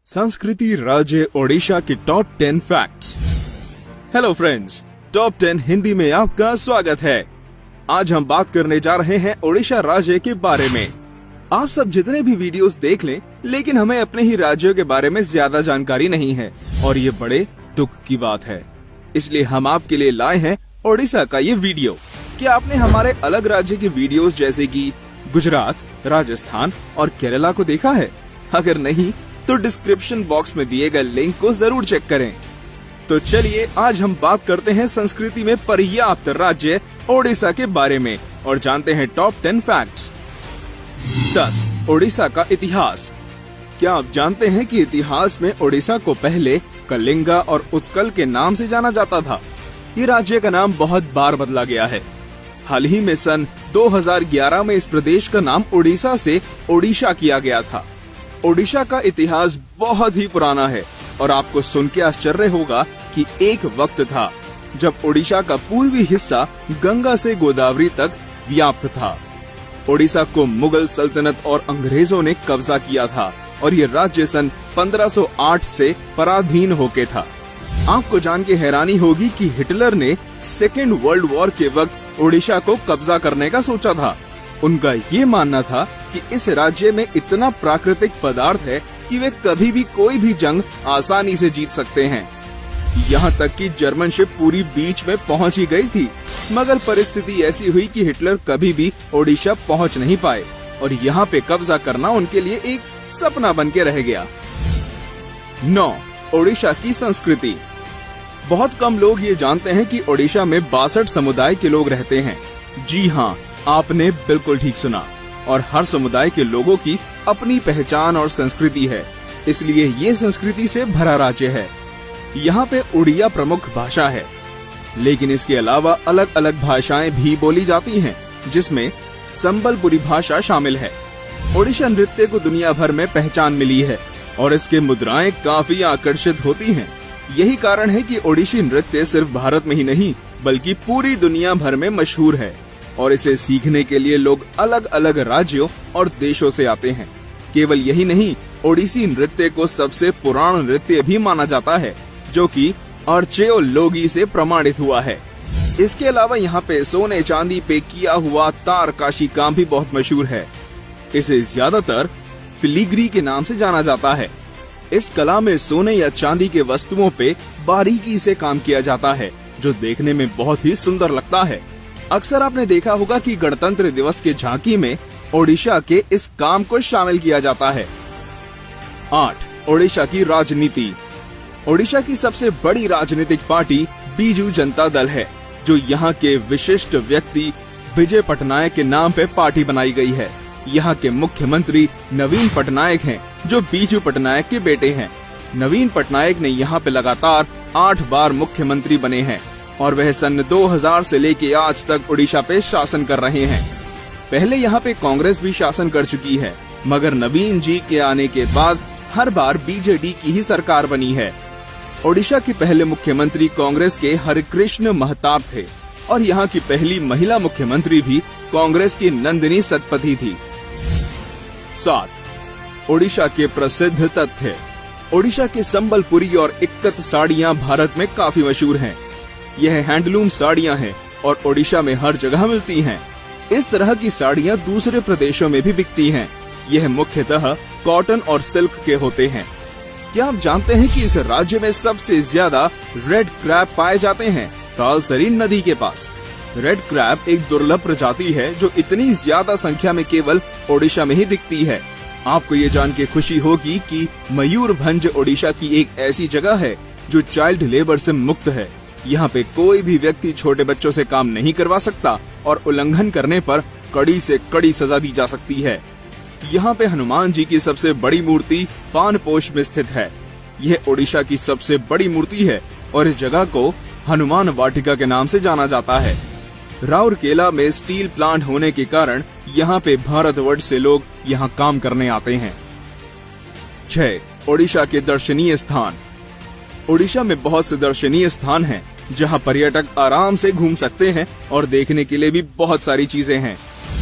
संस्कृति राज्य ओडिशा के top 10 facts. Hello friends, top 10 Hindi में आपका स्वागत है। आज हम बात करने जा रहे हैं ओडिशा राज्य के बारे में। आप सब जितने भी वीडियोस देख लें, लेकिन हमें अपने ही राज्यों के बारे में ज्यादा जानकारी नहीं है और ये बड़े दुख की बात है। इसलिए हम आपके लिए लाए हैं ओडिशा का ये वीडियो। क्या आपने हमारे अलग राज्य के वीडियोस जैसे कि गुजरात, राजस्थान और केरला को देखा है? अगर नहीं तो डिस्क्रिप्शन बॉक्स में दिए गए लिंक को जरूर चेक करें। तो चलिए आज हम बात करते हैं संस्कृति में पर्याप्त राज्य ओडिशा के बारे में और जानते हैं टॉप 10 फैक्ट्स। 10. ओडिशा का इतिहास। क्या आप जानते हैं कि इतिहास में ओडिशा को पहले कलिंगा और उत्कल के नाम से जाना जाता था? ये राज्य का नाम बहुत बार बदला गया है। हाल ही में सन 2011 में इस प्रदेश का नाम ओडिशा से ओडिशा किया गया था। ओडिशा का इतिहास बहुत ही पुराना है और आपको सुन के आश्चर्य होगा कि एक वक्त था जब ओडिशा का पूर्वी हिस्सा गंगा से गोदावरी तक व्याप्त था। ओडिशा को मुगल सल्तनत और अंग्रेजों ने कब्जा किया था और ये राज्य सन 1508 से पराधीन होके था। आपको जान के हैरानी होगी कि हिटलर ने सेकेंड वर्ल्ड वॉर के वक्त ओडिशा को कब्जा करने का सोचा था। उनका ये मानना था कि इस राज्य में इतना प्राकृतिक पदार्थ है कि वे कभी भी कोई भी जंग आसानी से जीत सकते हैं। यहाँ तक कि जर्मन शिप पूरी बीच में पहुँच ही गई थी, मगर परिस्थिति ऐसी हुई कि हिटलर कभी भी ओडिशा पहुँच नहीं पाए और यहाँ पे कब्जा करना उनके लिए एक सपना बन के रह गया। 9. ओडिशा की संस्कृति। बहुत कम लोग ये जानते हैं कि ओडिशा में 62 समुदाय के लोग रहते हैं। जी हाँ, आपने बिल्कुल ठीक सुना। और हर समुदाय के लोगों की अपनी पहचान और संस्कृति है, इसलिए ये संस्कृति से भरा राज्य है। यहाँ पे उड़िया प्रमुख भाषा है, लेकिन इसके अलावा अलग अलग भाषाएं भी बोली जाती हैं, जिसमें संबलपुरी भाषा शामिल है। ओडिशा नृत्य को दुनिया भर में पहचान मिली है और इसके मुद्राएं काफी आकर्षित होती हैं। यही कारण है कि ओडिशी नृत्य सिर्फ भारत में ही नहीं बल्कि पूरी दुनिया भर में मशहूर है और इसे सीखने के लिए लोग अलग अलग राज्यों और देशों से आते हैं। केवल यही नहीं, ओडिसी नृत्य को सबसे पुराना नृत्य भी माना जाता है, जो कि अर्चेओलोगी से प्रमाणित हुआ है। इसके अलावा यहाँ पे सोने चांदी पे किया हुआ तारकाशी काम भी बहुत मशहूर है। इसे ज्यादातर फिलीग्री के नाम से जाना जाता है। इस कला में सोने या चांदी के वस्तुओं पे बारीकी से काम किया जाता है, जो देखने में बहुत ही सुंदर लगता है। अक्सर आपने देखा होगा कि गणतंत्र दिवस के झांकी में ओडिशा के इस काम को शामिल किया जाता है। 8. ओडिशा की राजनीति। ओडिशा की सबसे बड़ी राजनीतिक पार्टी बीजू जनता दल है, जो यहाँ के विशिष्ट व्यक्ति विजय पटनायक के नाम पे पार्टी बनाई गई है। यहाँ के मुख्यमंत्री नवीन पटनायक हैं, जो बीजू पटनायक के बेटे हैं। नवीन पटनायक ने यहाँ पे लगातार 8 बार मुख्यमंत्री बने हैं और वह सन 2000 से लेके आज तक ओडिशा पे शासन कर रहे हैं। पहले यहाँ पे कांग्रेस भी शासन कर चुकी है, मगर नवीन जी के आने के बाद हर बार बीजेडी की ही सरकार बनी है। ओडिशा के पहले मुख्यमंत्री कांग्रेस के हरिकृष्ण महताब थे और यहाँ की पहली महिला मुख्यमंत्री भी कांग्रेस की नंदिनी सतपथी थी। 7. ओडिशा के प्रसिद्ध तथ्य। ओडिशा के संबलपुरी और इक्कत साड़ियाँ भारत में काफी मशहूर हैं। यह हैंडलूम साड़ियाँ हैं और ओडिशा में हर जगह मिलती हैं। इस तरह की साड़ियाँ दूसरे प्रदेशों में भी बिकती हैं। यह मुख्यतः कॉटन और सिल्क के होते हैं। क्या आप जानते हैं कि इस राज्य में सबसे ज्यादा रेड क्रैब पाए जाते हैं तालसरी नदी के पास? रेड क्रैब एक दुर्लभ प्रजाति है जो इतनी ज्यादा संख्या में केवल ओडिशा में ही दिखती है। आपको ये जान के खुशी होगी कि मयूरभंज ओडिशा की एक ऐसी जगह है जो चाइल्ड लेबर से मुक्त है। यहाँ पे कोई भी व्यक्ति छोटे बच्चों से काम नहीं करवा सकता और उल्लंघन करने पर कड़ी से कड़ी सजा दी जा सकती है। यहाँ पे हनुमान जी की सबसे बड़ी मूर्ति पानपोष में स्थित है। यह ओडिशा की सबसे बड़ी मूर्ति है और इस जगह को हनुमान वाटिका के नाम से जाना जाता है। राउरकेला में स्टील प्लांट होने के कारण यहाँ पे भारतवर्ष से लोग यहाँ काम करने आते हैं। 6. ओडिशा के दर्शनीय स्थान। ओडिशा में बहुत से दर्शनीय स्थान हैं, जहाँ पर्यटक आराम से घूम सकते हैं और देखने के लिए भी बहुत सारी चीजें हैं।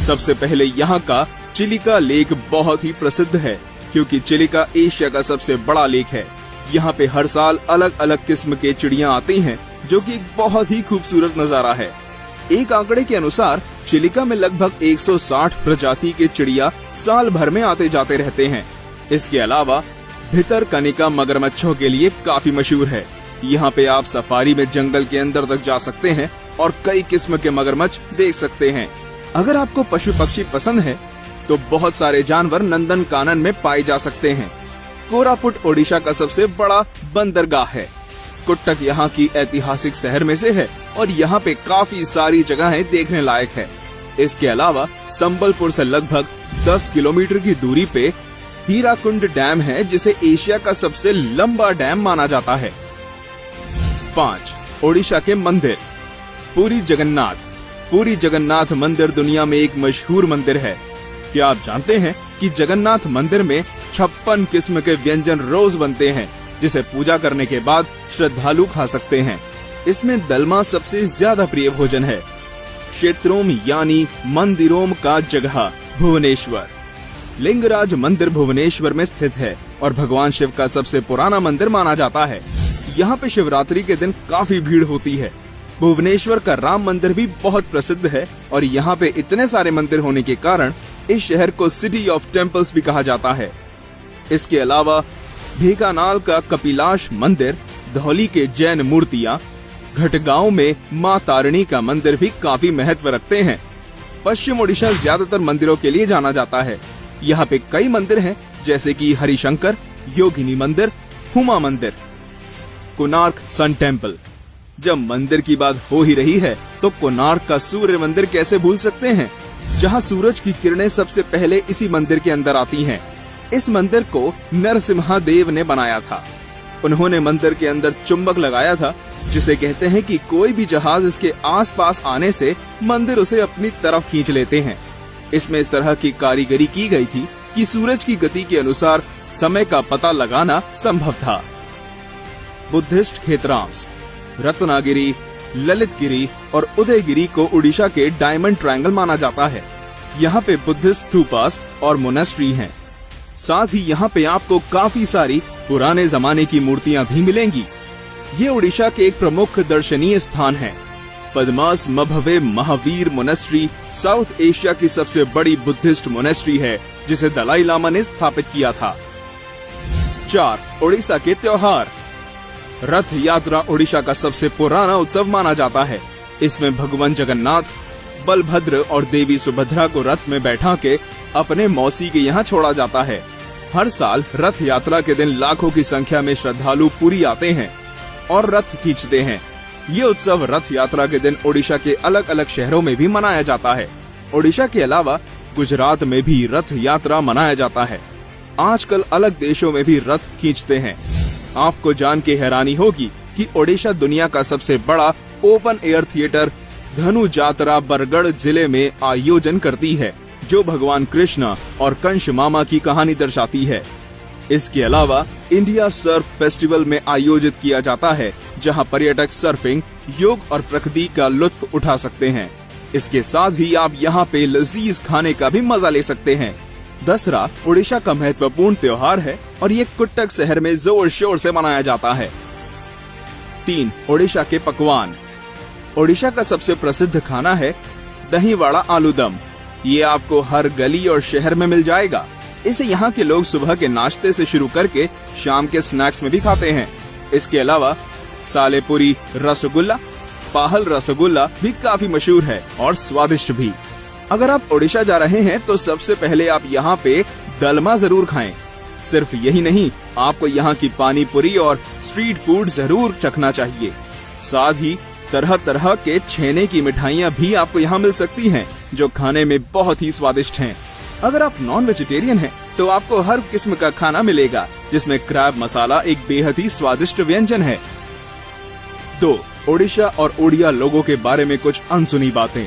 सबसे पहले यहाँ का चिलिका लेक बहुत ही प्रसिद्ध है। क्योंकि चिलिका एशिया का सबसे बड़ा लेक है। यहाँ पे हर साल अलग अलग किस्म के चिड़िया आती हैं, जो कि एक बहुत ही खूबसूरत नजारा है। एक आंकड़े के अनुसार चिलिका में लगभग 160 प्रजाति के चिड़िया साल भर में आते जाते रहते हैं। इसके अलावा भितरकनिका मगरमच्छों के लिए काफी मशहूर है। यहाँ पे आप सफारी में जंगल के अंदर तक जा सकते हैं और कई किस्म के मगरमच्छ देख सकते हैं। अगर आपको पशु पक्षी पसंद है तो बहुत सारे जानवर नंदन कानन में पाए जा सकते हैं। कोरापुट ओडिशा का सबसे बड़ा बंदरगाह है। कुट्टक यहाँ की ऐतिहासिक शहर में से है और यहाँ पे काफी सारी जगहें देखने लायक है। इसके अलावा संबलपुर से लगभग 10 किलोमीटर की दूरी पे हीराकुंड डैम है, जिसे एशिया का सबसे लंबा डैम माना जाता है। 5. ओडिशा के मंदिर। पुरी जगन्नाथ। पुरी जगन्नाथ मंदिर दुनिया में एक मशहूर मंदिर है। क्या आप जानते हैं कि जगन्नाथ मंदिर में 56 किस्म के व्यंजन रोज बनते हैं, जिसे पूजा करने के बाद श्रद्धालु खा सकते हैं। इसमें दलमा सबसे ज्यादा प्रिय भोजन है। क्षेत्रोम यानी मंदिरोम का जगह भुवनेश्वर। लिंगराज मंदिर भुवनेश्वर में स्थित है और भगवान शिव का सबसे पुराना मंदिर माना जाता है। यहाँ पे शिवरात्रि के दिन काफी भीड़ होती है। भुवनेश्वर का राम मंदिर भी बहुत प्रसिद्ध है और यहाँ पे इतने सारे मंदिर होने के कारण इस शहर को सिटी ऑफ टेम्पल्स भी कहा जाता है। इसके अलावा ढेकानाल का कपिलाश मंदिर, धौली के जैन मूर्तियाँ, घटगांव में माँ तारिणी का मंदिर भी काफी महत्व रखते हैं। पश्चिम ओडिशा ज्यादातर मंदिरों के लिए जाना जाता है। यहाँ पे कई मंदिर हैं, जैसे कि हरिशंकर, योगिनी मंदिर, हुमा मंदिर, कोणार्क सन टेम्पल। जब मंदिर की बात हो ही रही है तो कोणार्क का सूर्य मंदिर कैसे भूल सकते हैं, जहाँ सूरज की किरणें सबसे पहले इसी मंदिर के अंदर आती हैं। इस मंदिर को नरसिम्हा देव ने बनाया था। उन्होंने मंदिर के अंदर चुंबक लगाया था, जिसे कहते हैं कि कोई भी जहाज इसके आसपास आने से मंदिर उसे अपनी तरफ खींच लेते हैं। इसमें इस तरह की कारीगरी की गई थी कि सूरज की गति के अनुसार समय का पता लगाना संभव था। बुद्धिस्ट क्षेत्रांश। रत्नागिरी, ललितगिरी और उदयगिरी को उड़ीसा के डायमंड ट्रायंगल माना जाता है। यहाँ पे बुद्धिस्ट स्तूपास और मोनेस्ट्री हैं। साथ ही यहाँ पे आपको काफी सारी पुराने जमाने की मूर्तियाँ भी मिलेंगी। ये उड़ीसा के एक प्रमुख दर्शनीय स्थान है। पद्मास मभवे महावीर मोनेस्ट्री साउथ एशिया की सबसे बड़ी बुद्धिस्ट मोनेस्ट्री है, जिसे दलाई लामा ने स्थापित किया था। 4. ओडिशा के त्योहार। रथ यात्रा ओडिशा का सबसे पुराना उत्सव माना जाता है। इसमें भगवान जगन्नाथ, बलभद्र और देवी सुभद्रा को रथ में बैठा के अपने मौसी के यहाँ छोड़ा जाता है। हर साल रथ यात्रा के दिन लाखों की संख्या में श्रद्धालु पुरी आते हैं और रथ खींचते हैं। ये उत्सव रथ यात्रा के दिन ओडिशा के अलग अलग शहरों में भी मनाया जाता है। ओडिशा के अलावा गुजरात में भी रथ यात्रा मनाया जाता है। आजकल अलग देशों में भी रथ खींचते हैं। आपको जान के हैरानी होगी कि ओडिशा दुनिया का सबसे बड़ा ओपन एयर थिएटर धनु जात्रा बरगढ़ जिले में आयोजन करती है, जो भगवान कृष्ण और कंस मामा की कहानी दर्शाती है। इसके अलावा इंडिया सर्फ फेस्टिवल में आयोजित किया जाता है, जहां पर्यटक सर्फिंग, योग और प्रकृति का लुत्फ उठा सकते हैं। इसके साथ ही आप यहां पे लजीज खाने का भी मजा ले सकते हैं। दसरा ओडिशा का महत्वपूर्ण त्योहार है और ये कुट्टक शहर में जोर शोर से मनाया जाता है। 3. ओडिशा के पकवान। ओडिशा का सबसे प्रसिद्ध खाना है दही वड़ा आलू दम। ये आपको हर गली और शहर में मिल जाएगा। इसे यहाँ के लोग सुबह के नाश्ते से शुरू करके शाम के स्नैक्स में भी खाते हैं। इसके अलावा सालेपुरी रसगुल्ला, पाहल रसगुल्ला भी काफी मशहूर है और स्वादिष्ट भी। अगर आप ओडिशा जा रहे हैं तो सबसे पहले आप यहाँ पे दलमा जरूर खाएं। सिर्फ यही नहीं, आपको यहाँ की पानी पूरी और स्ट्रीट फूड जरूर चखना चाहिए। साथ ही तरह तरह के छेने की मिठाइयाँ भी आपको यहाँ मिल सकती हैं, जो खाने में बहुत ही स्वादिष्ट हैं। अगर आप नॉन वेजिटेरियन हैं, तो आपको हर किस्म का खाना मिलेगा, जिसमें क्रैब मसाला एक बेहद ही स्वादिष्ट व्यंजन है। 2. ओडिशा और ओडिया लोगों के बारे में कुछ अनसुनी बातें।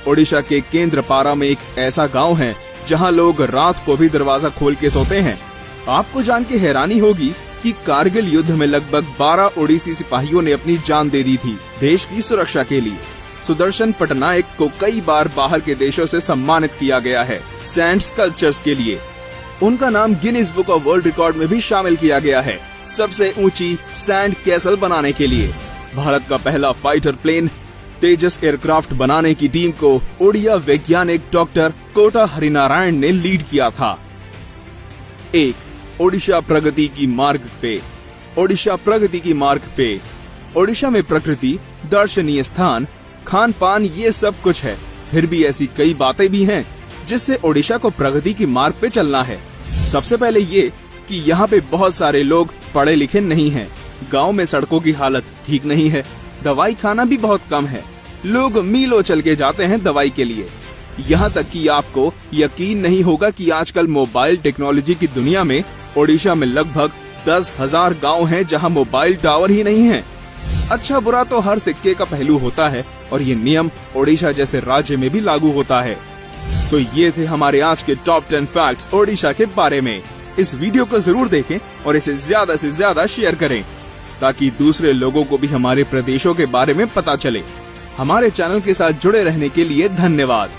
ओडिशा के केंद्रपारा में एक ऐसा गांव है जहां लोग रात को भी दरवाजा खोल के सोते हैं। आपको जान के हैरानी होगी कि कारगिल युद्ध में लगभग 12 ओडिसी सिपाहियों ने अपनी जान दे दी थी देश की सुरक्षा के लिए। सुदर्शन पटनायक को कई बार बाहर के देशों से सम्मानित किया गया है सैंड स्कल्पचर्स के लिए। उनका नाम Guinness book of world record में भी शामिल किया गया है सबसे ऊंची सैंड कैसल बनाने के लिए। भारत का पहला फाइटर प्लेन तेजस एयरक्राफ्ट बनाने की टीम को ओडिया वैज्ञानिक डॉक्टर कोटा हरिनारायण ने लीड किया था। 1. ओडिशा प्रगति की मार्ग पे। ओडिशा प्रगति की मार्ग पे। ओडिशा में प्रकृति, दर्शनीय स्थान, खान पान ये सब कुछ है, फिर भी ऐसी कई बातें भी हैं जिससे ओडिशा को प्रगति की मार्ग पे चलना है। सबसे पहले ये कि यहाँ पे बहुत सारे लोग पढ़े लिखे नहीं हैं। गांव में सड़कों की हालत ठीक नहीं है, दवाई खाना भी बहुत कम है, लोग मीलों चल के जाते हैं दवाई के लिए। यहाँ तक कि आपको यकीन नहीं होगा कि आजकल मोबाइल टेक्नोलॉजी की दुनिया में ओडिशा में लगभग 10,000 गांव हैं जहां मोबाइल टावर ही नहीं है। अच्छा बुरा तो हर सिक्के का पहलू होता है और ये नियम ओडिशा जैसे राज्य में भी लागू होता है। तो ये थे हमारे आज के टॉप 10 फैक्ट्स ओडिशा के बारे में। इस वीडियो को जरूर देखें और इसे ज्यादा से ज्यादा शेयर करें ताकि दूसरे लोगों को भी हमारे प्रदेशों के बारे में पता चले। हमारे चैनल के साथ जुड़े रहने के लिए धन्यवाद।